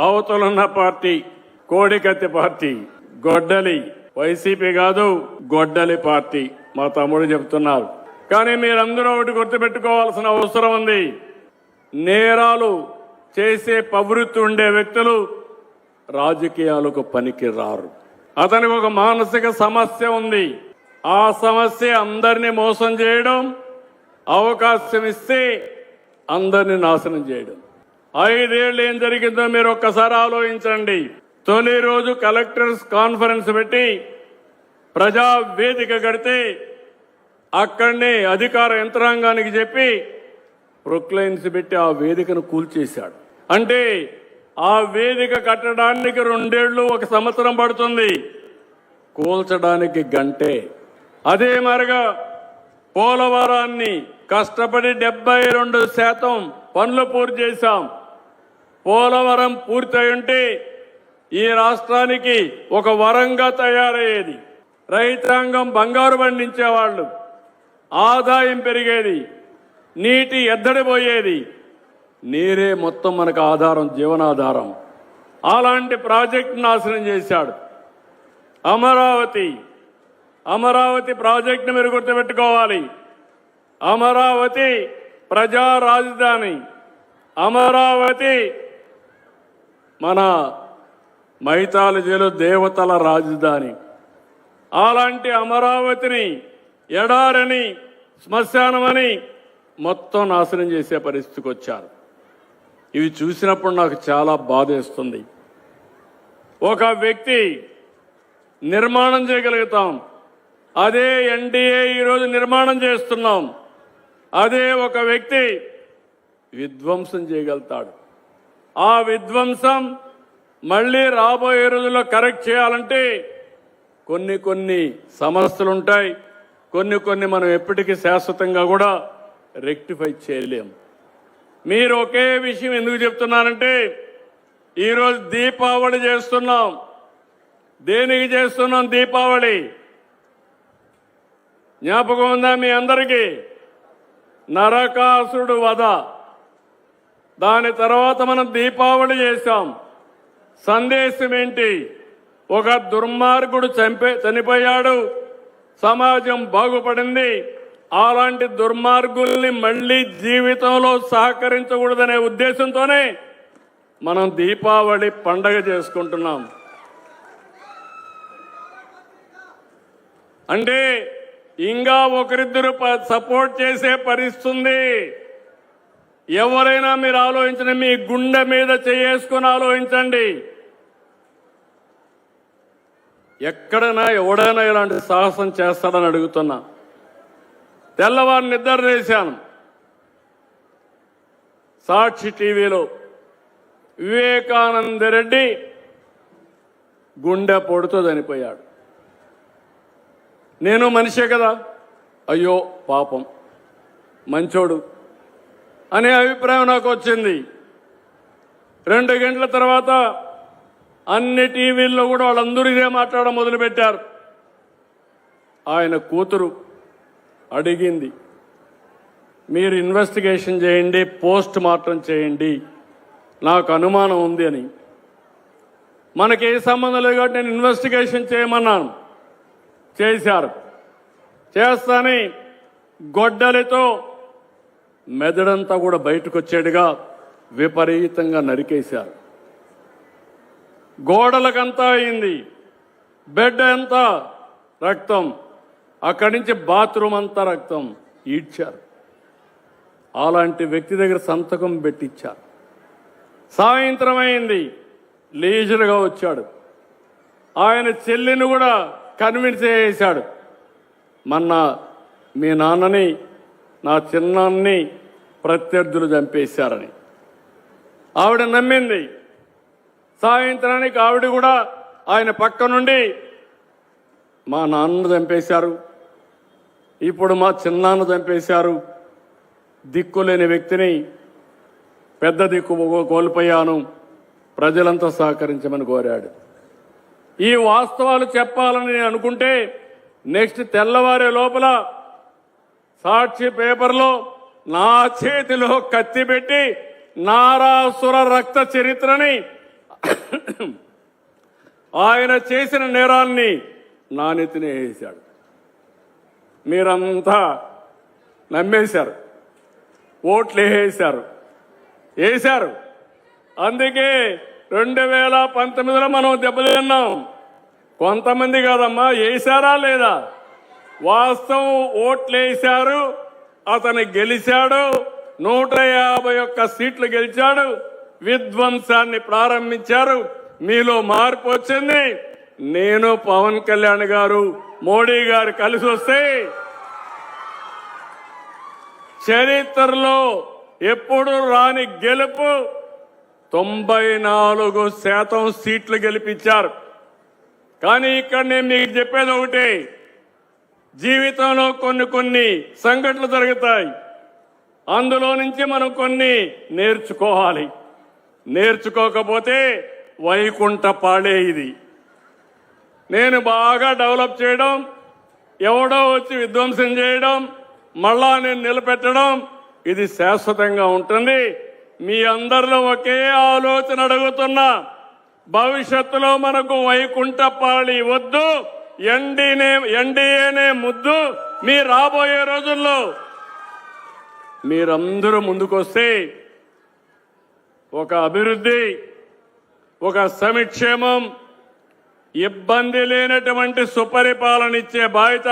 అవతలున్న party కోడికత్తి party గొడ్డలి, YCP కాదు గొడ్డలి పార్టీ మా తమ్ముడు చెప్తున్నారు. కానీ మీరందరూ ఒకటి గుర్తుపెట్టుకోవాల్సిన అవసరం ఉంది. నేరాలు చేసే ప్రవృత్తి ఉండే వ్యక్తులు రాజకీయాలకు పనికి రారు. అతనికి ఒక మానసిక సమస్య ఉంది. ఆ సమస్య అందరినీ మోసం చేయడం, అవకాశం ఇస్తే అందరినీ నాశనం చేయడం. 5 ఏళ్ళు ఏం జరిగిందో మీరు ఒక్కసారి ఆలోచించండి. తొలి రోజు కలెక్టర్స్ కాన్ఫరెన్స్ పెట్టి ప్రజా వేదిక కడితే అక్కడనే అధికార యంత్రాంగానికి చెప్పి ప్రొక్లైన్స్ పెట్టి ఆ వేదికను కూల్చేశాడు. అంటే ఆ వేదిక కట్టడానికి 2 ఏళ్ళు 1 సంవత్సరం పడుతుంది, కూల్చడానికి గంటే. అదే మరిగా పోలవరాన్ని కష్టపడి 72% పనులు పూర్తి చేశాం. పోలవరం పూర్తయి ఉంటే ఈ రాష్ట్రానికి ఒక వరంగా తయారయ్యేది. రైతాంగం బంగారు పండించేవాళ్ళు, ఆదాయం పెరిగేది, నీటి ఎద్దడిపోయేది. నీరే మొత్తం మనకు ఆధారం, జీవనాధారం. అలాంటి ప్రాజెక్ట్ నాశనం చేశాడు. అమరావతి ప్రాజెక్టును మీరు గుర్తుపెట్టుకోవాలి. అమరావతి ప్రజా రాజధాని, అమరావతి మన మైథాలజీలో దేవతల రాజధాని. అలాంటి అమరావతిని ఎడారని, శ్మశానమని మొత్తం నాశనం చేసే పరిస్థితికి వచ్చారు. ఇవి చూసినప్పుడు నాకు చాలా బాధేస్తుంది. ఒక వ్యక్తి నిర్మాణం చేయగలుగుతాం, అదే ఎన్డీఏ ఈరోజు నిర్మాణం చేస్తున్నాం. అదే ఒక వ్యక్తి విధ్వంసం చేయగలుగుతాడు. ఆ విధ్వంసం మళ్ళీ రాబోయే రోజుల్లో కరెక్ట్ చేయాలంటే కొన్ని సమస్యలు ఉంటాయి. కొన్ని మనం ఎప్పటికీ శాశ్వతంగా కూడా రెక్టిఫై చేయలేం. మీరు ఒకే విషయం ఎందుకు చెప్తున్నానంటే, ఈరోజు దీపావళి చేస్తున్నాం. దేనికి చేస్తున్నాం దీపావళి? జ్ఞాపకం ఉందా మీ అందరికీ? నరకాసురుడు వధ. దాని తర్వాత మనం దీపావళి చేశాం. సందేశం ఏంటి? ఒక దుర్మార్గుడు చనిపోయాడు, సమాజం బాగుపడింది. అలాంటి దుర్మార్గుల్ని మళ్లీ జీవితంలో సహకరించకూడదనే ఉద్దేశంతోనే మనం దీపావళి పండగ చేసుకుంటున్నాం. అంటే ఇంకా ఒకరిద్దరు సపోర్ట్ చేసే పరిస్థితి. ఎవరైనా మీరు ఆలోచించండి, మీ గుండె మీద చేసుకుని ఆలోచించండి. ఎక్కడైనా ఎవడైనా ఇలాంటి సాహసం చేస్తాడని అడుగుతున్నా. తెల్లవారు నిద్ర చేశాను. సాక్షి టీవీలో వివేకానంద రెడ్డి గుండె పొడుతో చనిపోయాడు. నేను మనిషే కదా, అయ్యో పాపం మంచోడు అనే అభిప్రాయం నాకు వచ్చింది. 2 గంటల తర్వాత అన్ని టీవీల్లో కూడా వాళ్ళందరూ ఇదే మాట్లాడడం మొదలుపెట్టారు. ఆయన కూతురు అడిగింది, మీరు ఇన్వెస్టిగేషన్ చేయండి, పోస్ట్ మార్టం చేయండి, నాకు అనుమానం ఉంది అని. మనకి ఏ సంబంధం లేదు కాబట్టి నేను ఇన్వెస్టిగేషన్ చేయమన్నాను. చేశారు. చేస్తాని గొడ్డలితో మెదడంతా కూడా బయటకు వచ్చేట్టుగా విపరీతంగా నరికేశారు. గోడలకంతా అయింది, బెడ్ అంతా రక్తం, అక్కడి నుంచి బాత్రూమ్ అంతా రక్తం. ఈడ్చారు. అలాంటి వ్యక్తి దగ్గర సంతకం పెట్టించారు. సాయంత్రం అయింది, లీజర్గా వచ్చాడు. ఆయన చెల్లిని కూడా కన్విన్స్ చేశాడు, మొన్న మీ నాన్నని, నా చిన్నాన్ని ప్రత్యర్థులు చంపేశారని. ఆవిడ నమ్మింది. సాయంత్రానికి ఆవిడ కూడా ఆయన పక్క నుండి మా నాన్నను చంపేశారు, ఇప్పుడు మా చిన్నాన్న చంపేశారు, దిక్కులేని వ్యక్తిని పెద్ద దిక్కు కోల్పోయాను, ప్రజలంతా సహకరించమని కోరాడు. ఈ వాస్తవాలు చెప్పాలని నేను అనుకుంటే నెక్స్ట్ తెల్లవారే లోపల సాక్షి పేపర్లో నా చేతిలో కత్తి పెట్టి నారాసుర రక్త చరిత్రని ఆయన చేసిన నేరాల్ని నా నెత్తినే వేశాడు. మీరంతా నమ్మేశారు, ఓట్లు వేశారు. అందుకే 2019లో మనం దెబ్బతిన్నాం. కొంతమంది కాదమ్మా, వేశారా లేదా? వాస్తవం ఓట్లేశారు, అతను గెలిచాడు, 151 సీట్లు గెలిచాడు, విధ్వంసాన్ని ప్రారంభించారు. మీలో మార్పు వచ్చింది. నేను పవన్ కళ్యాణ్ గారు మోడీ గారు కలిసి వస్తే చరిత్రలో ఎప్పుడు రాని గెలుపు 94% సీట్లు గెలిపించారు. కానీ ఇక్కడ నేను మీకు చెప్పేది ఒకటే, జీవితంలో కొన్ని సంఘటనలు జరుగుతాయి. అందులో నుంచి మనం కొన్ని నేర్చుకోవాలి. నేర్చుకోకపోతే వైకుంఠ పాడే ఇది. నేను బాగా డెవలప్ చేయడం, ఎవడో వచ్చి విధ్వంసం చేయడం, మళ్ళా నేను నిలబెట్టడం, ఇది శాశ్వతంగా ఉంటుంది. మీ అందరిలో ఒకే ఆలోచన అడుగుతున్నా, భవిష్యత్తులో మనకు వైకుంఠ పాళి వద్దు, ఎన్డీఏనే ముద్దు. మీ రాబోయే రోజుల్లో మీరందరూ ముందుకొస్తే ఒక అభివృద్ధి, ఒక సంక్షేమం, ఇబ్బంది లేనటువంటి సుపరిపాలన ఇచ్చే బాధ్యత